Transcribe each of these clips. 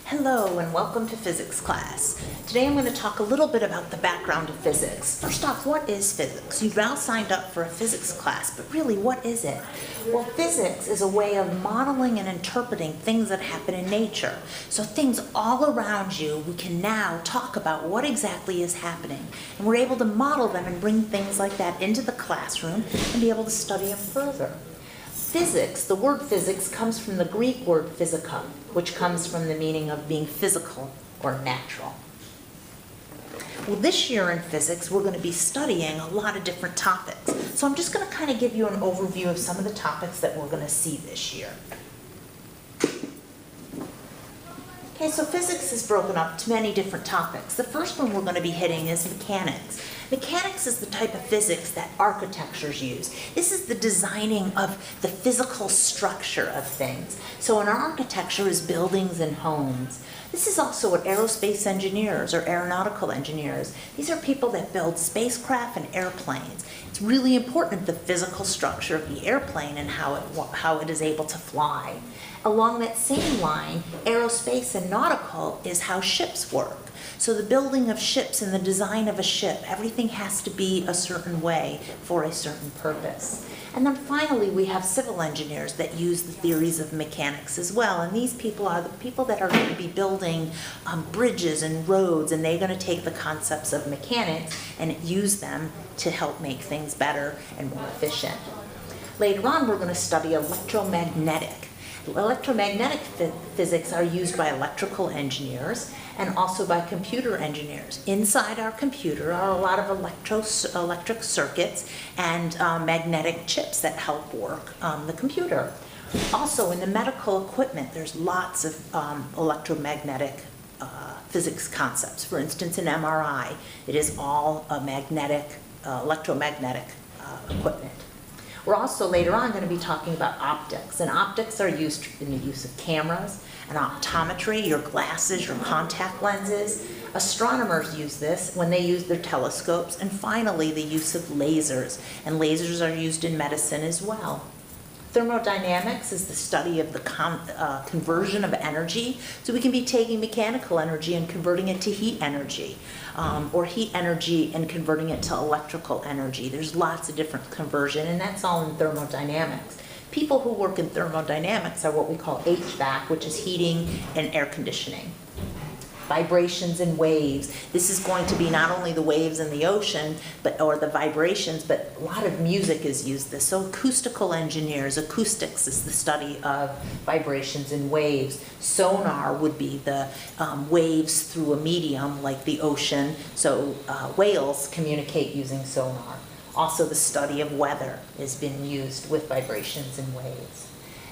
Hello and welcome to physics class. Today I'm going to talk a little bit about the background of physics. First off, what is physics? You've now signed up for a physics class, but really what is it? Well, physics is a way of modeling and interpreting things that happen in nature. So things all around you, we can now talk about what exactly is happening. And we're able to model them and bring things like that into the classroom and be able to study them further. Physics, the word physics comes from the Greek word physika, which comes from the meaning of being physical or natural. Well, this year in physics, we're going to be studying a lot of different topics. So I'm just going to kind of give you an overview of some of the topics that we're going to see this year. Okay, so physics is broken up to many different topics. The first one we're going to be hitting is mechanics. Mechanics is the type of physics that architectures use. This is the designing of the physical structure of things. So an architecture is buildings and homes. This is also what aerospace engineers or aeronautical engineers. These are people that build spacecraft and airplanes. It's really important, the physical structure of the airplane and how it is able to fly. Along that same line, aerospace and nautical is how ships work. So the building of ships and the design of a ship, everything has to be a certain way for a certain purpose. And then finally, we have civil engineers that use the theories of mechanics as well. And these people are the people that are going to be building bridges and roads, and they're going to take the concepts of mechanics and use them to help make things better and more efficient. Later on, we're going to study electromagnetic. Electromagnetic physics are used by electrical engineers and also by computer engineers. Inside our computer are a lot of electric circuits and magnetic chips that help work the computer. Also in the medical equipment, there's lots of electromagnetic physics concepts. For instance, in MRI, it is all electromagnetic equipment. We're also later on going to be talking about optics, and optics are used in the use of cameras and optometry, your glasses, your contact lenses. Astronomers use this when they use their telescopes, and finally the use of lasers, and lasers are used in medicine as well. Thermodynamics is the study of the conversion of energy. So we can be taking mechanical energy and converting it to heat energy, or heat energy and converting it to electrical energy. There's lots of different conversion, and that's all in thermodynamics. People who work in thermodynamics are what we call HVAC, which is heating and air conditioning. Vibrations and waves. This is going to be not only the waves in the ocean, or the vibrations, but a lot of music is used this. So acoustical engineers, acoustics is the study of vibrations and waves. Sonar would be the waves through a medium like the ocean. So whales communicate using sonar. Also the study of weather has been used with vibrations and waves.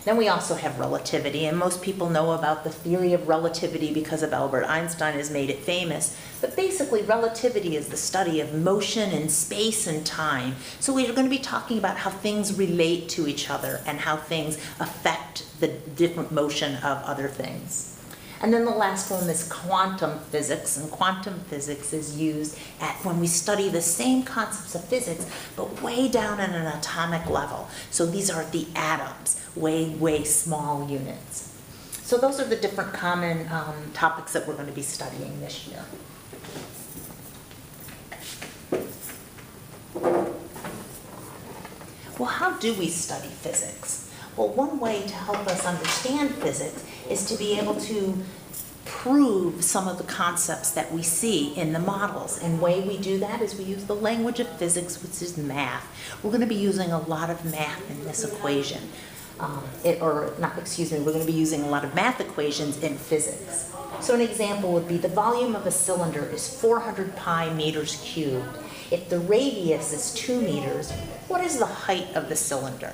Then we also have relativity, and most people know about the theory of relativity because of Albert Einstein has made it famous. But basically, relativity is the study of motion in space and time. So we're going to be talking about how things relate to each other and how things affect the different motion of other things. And then the last one is quantum physics, and quantum physics is used when we study the same concepts of physics, but way down at an atomic level. So these are the atoms, way small units. So those are the different common topics that we're going to be studying this year. Well, how do we study physics? Well, one way to help us understand physics is to be able to prove some of the concepts that we see in the models. And the way we do that is we use the language of physics, which is math. We're going to be using a lot of math in this equation. We're going to be using a lot of math equations in physics. So an example would be the volume of a cylinder is 400 pi meters cubed. If the radius is 2 meters, what is the height of the cylinder?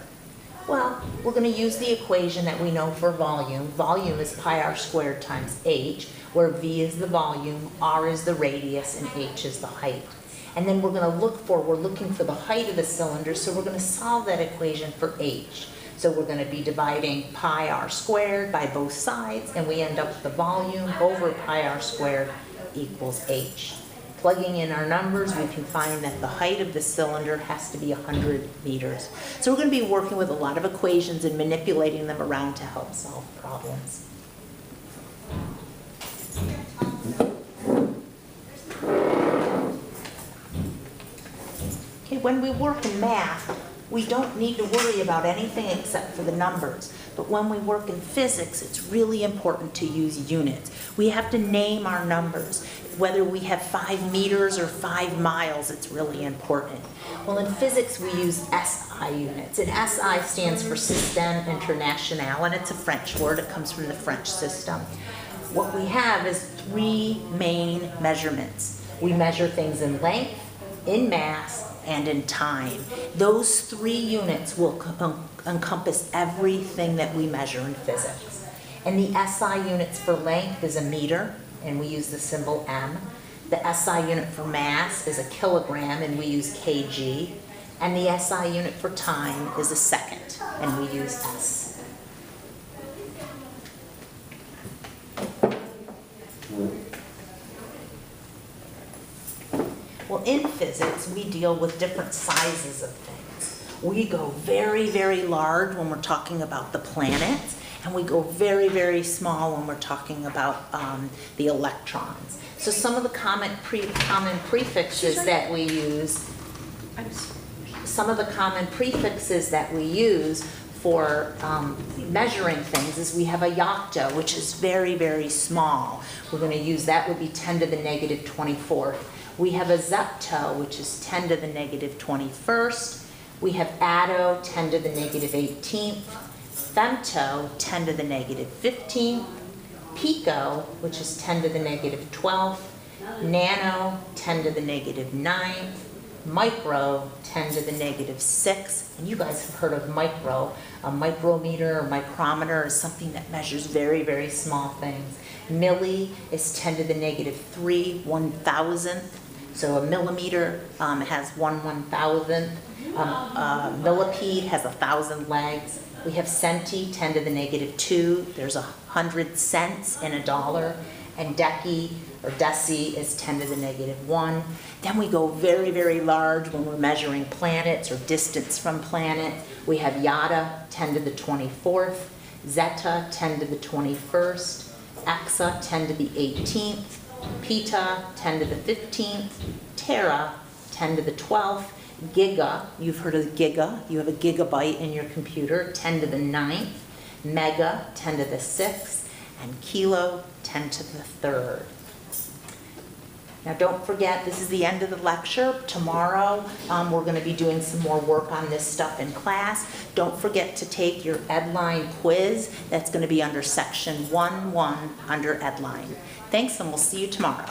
Well, we're going to use the equation that we know for volume. Volume is pi r squared times h, where v is the volume, r is the radius, and h is the height. And then we're looking for the height of the cylinder, so we're going to solve that equation for h. So we're going to be dividing pi r squared by both sides, and we end up with the volume over pi r squared equals h. Plugging in our numbers, we can find that the height of the cylinder has to be 100 meters. So we're going to be working with a lot of equations and manipulating them around to help solve problems. Okay, when we work in math, we don't need to worry about anything except for the numbers. But when we work in physics, it's really important to use units. We have to name our numbers. Whether we have 5 meters or 5 miles, it's really important. Well, in physics, we use SI units. And SI stands for Système International, and it's a French word. It comes from the French system. What we have is 3 main measurements. We measure things in length, in mass, and in time. Those 3 units will encompass everything that we measure in physics. And the SI units for length is a meter, and we use the symbol M. The SI unit for mass is a kilogram, and we use kg. And the SI unit for time is a second, and we use S. Well, in physics, we deal with different sizes of things. We go very, very large when we're talking about the planets, and we go very, very small when we're talking about the electrons. So some of the common prefixes that we use, for measuring things is we have a yocto, which is very, very small. We're going to use that would be 10 to the negative 24th. We have a zepto, which is 10 to the negative 21st. We have atto, 10 to the negative 18th. Femto, 10 to the negative 15th. Pico, which is 10 to the negative 12th. Nano, 10 to the negative 9th. Micro, 10 to the negative 6. And you guys have heard of micro. A micrometer or micrometer is something that measures very, very small things. Milli is 10 to the negative 3 1,000th. So a millimeter has 1/1000th. Millipede has 1,000 legs. We have centi, 10 to the negative 2. There's 100 cents in a dollar. And deci, or deci, is 10 to the negative 1. Then we go very, very large when we're measuring planets or distance from planets. We have iota, 10 to the 24th. Zeta, 10 to the 21st. Exa, 10 to the 18th. Peta, 10 to the 15th. Tera, 10 to the 12th. Giga, you've heard of giga. You have a gigabyte in your computer, 10 to the 9th. Mega, 10 to the 6th. And kilo, 10 to the 3rd. Now don't forget, this is the end of the lecture. Tomorrow, we're going to be doing some more work on this stuff in class. Don't forget to take your Edline quiz. That's going to be under section 1.1 under Edline. Thanks, and we'll see you tomorrow.